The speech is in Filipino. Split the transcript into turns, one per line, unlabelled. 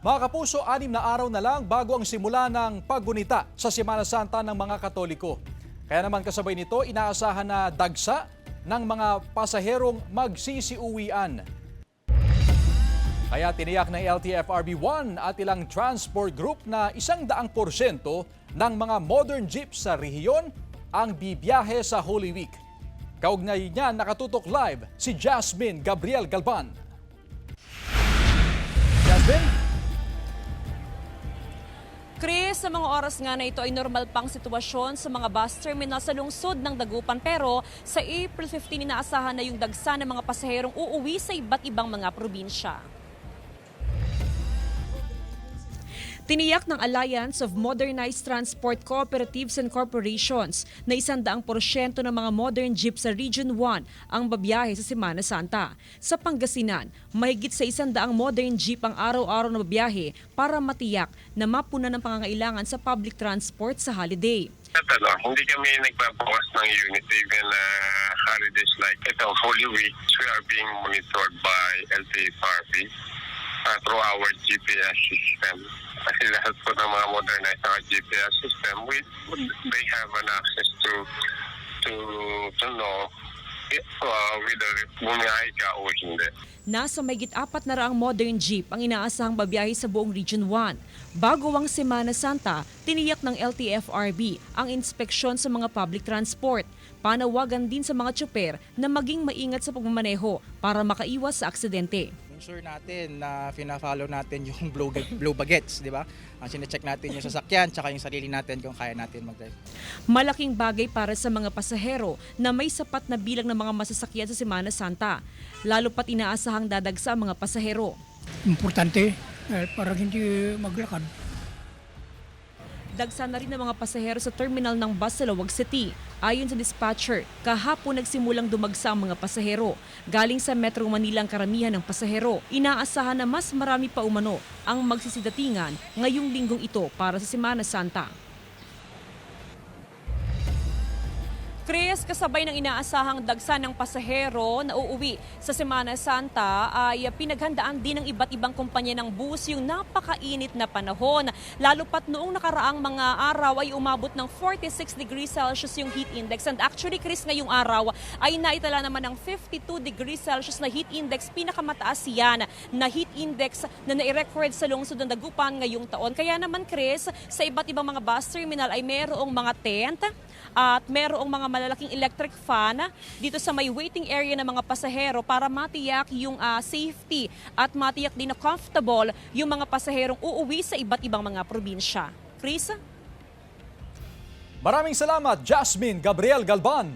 Mga kapuso, 6 na araw na lang bago ang simula ng paggunita sa Semana Santa ng mga Katoliko. Kaya naman kasabay nito, inaasahan na dagsa ng mga pasaherong magsisiuwian. Kaya tiniyak ng LTFRB1 at ilang transport group na 100% ng mga modern jeeps sa rehiyon ang bibiyahe sa Holy Week. Kaugnay niya nakatutok live si Jasmine Gabriel Galban. Jasmine?
Chris, sa mga oras nga na ito ay normal pang sitwasyon sa mga bus terminal sa lungsod ng Dagupan, pero sa April 15 inaasahan na yung dagsa ng mga pasaherong uuwi sa iba't ibang mga probinsya. Tiniyak ng Alliance of Modernized Transport Cooperatives and Corporations na 100% ng mga modern jeep sa Region 1 ang babiyahe sa Semana Santa. Sa Pangasinan, mahigit sa 100 modern jeep ang araw-araw na babiyahe para matiyak na mapunan ng pangangailangan sa public transport sa holiday.
Hindi kami nagpapawas ng unit even holidays like ito, Holy Week. We are being monitored by LTFRB through our GPS system. Kasi lahat po ng mga modernized na GPS system, they have an access to know whether bumiyahe ka o hindi.
Nasa mahigit 400 modern jeep ang inaasahang babiyahe sa buong Region 1. Bago ang Semana Santa, tiniyak ng LTFRB ang inspeksyon sa mga public transport. Panawagan din sa mga tsoper na maging maingat sa pagmamaneho para makaiwas sa aksidente.
Ensure natin na fina-follow natin yung blue baguettes, di ba? Ang sine-check natin yung sasakyan tsaka yung sarili natin kung kaya natin mag-drive.
Malaking bagay para sa mga pasahero na may sapat na bilang ng mga masasakyan sa Semana Santa, lalo pat inaasahang dadagsa ang mga pasahero.
Importante para hindi maglakad.
Dagsa na rin ng mga pasahero sa terminal ng bus sa Laoag City. Ayon sa dispatcher, kahapon nagsimulang dumagsa ang mga pasahero. Galing sa Metro Manila ang karamihan ng pasahero. Inaasahan na mas marami pa umano ang magsisidatingan ngayong linggong ito para sa Semana Santa. Chris, kasabay ng inaasahang dagsa ng pasahero na uuwi sa Semana Santa ay pinaghandaan din ng iba't ibang kumpanya ng bus yung napakainit na panahon. Lalo pat noong nakaraang mga araw ay umabot ng 46 degrees Celsius yung heat index. And actually, Chris, ngayong araw ay naitala naman ng 52 degrees Celsius na heat index. Pinakamataas yan na heat index na nai-record sa lungsod ng Dagupan ngayong taon. Kaya naman, Chris, sa iba't ibang mga bus terminal ay mayroong mga tent at mayroong mga malalaking electric fan dito sa may waiting area ng mga pasahero para matiyak yung safety at matiyak din na comfortable yung mga pasaherong uuwi sa iba't ibang mga probinsya. Chris?
Maraming salamat, Jasmine Gabriel Galban.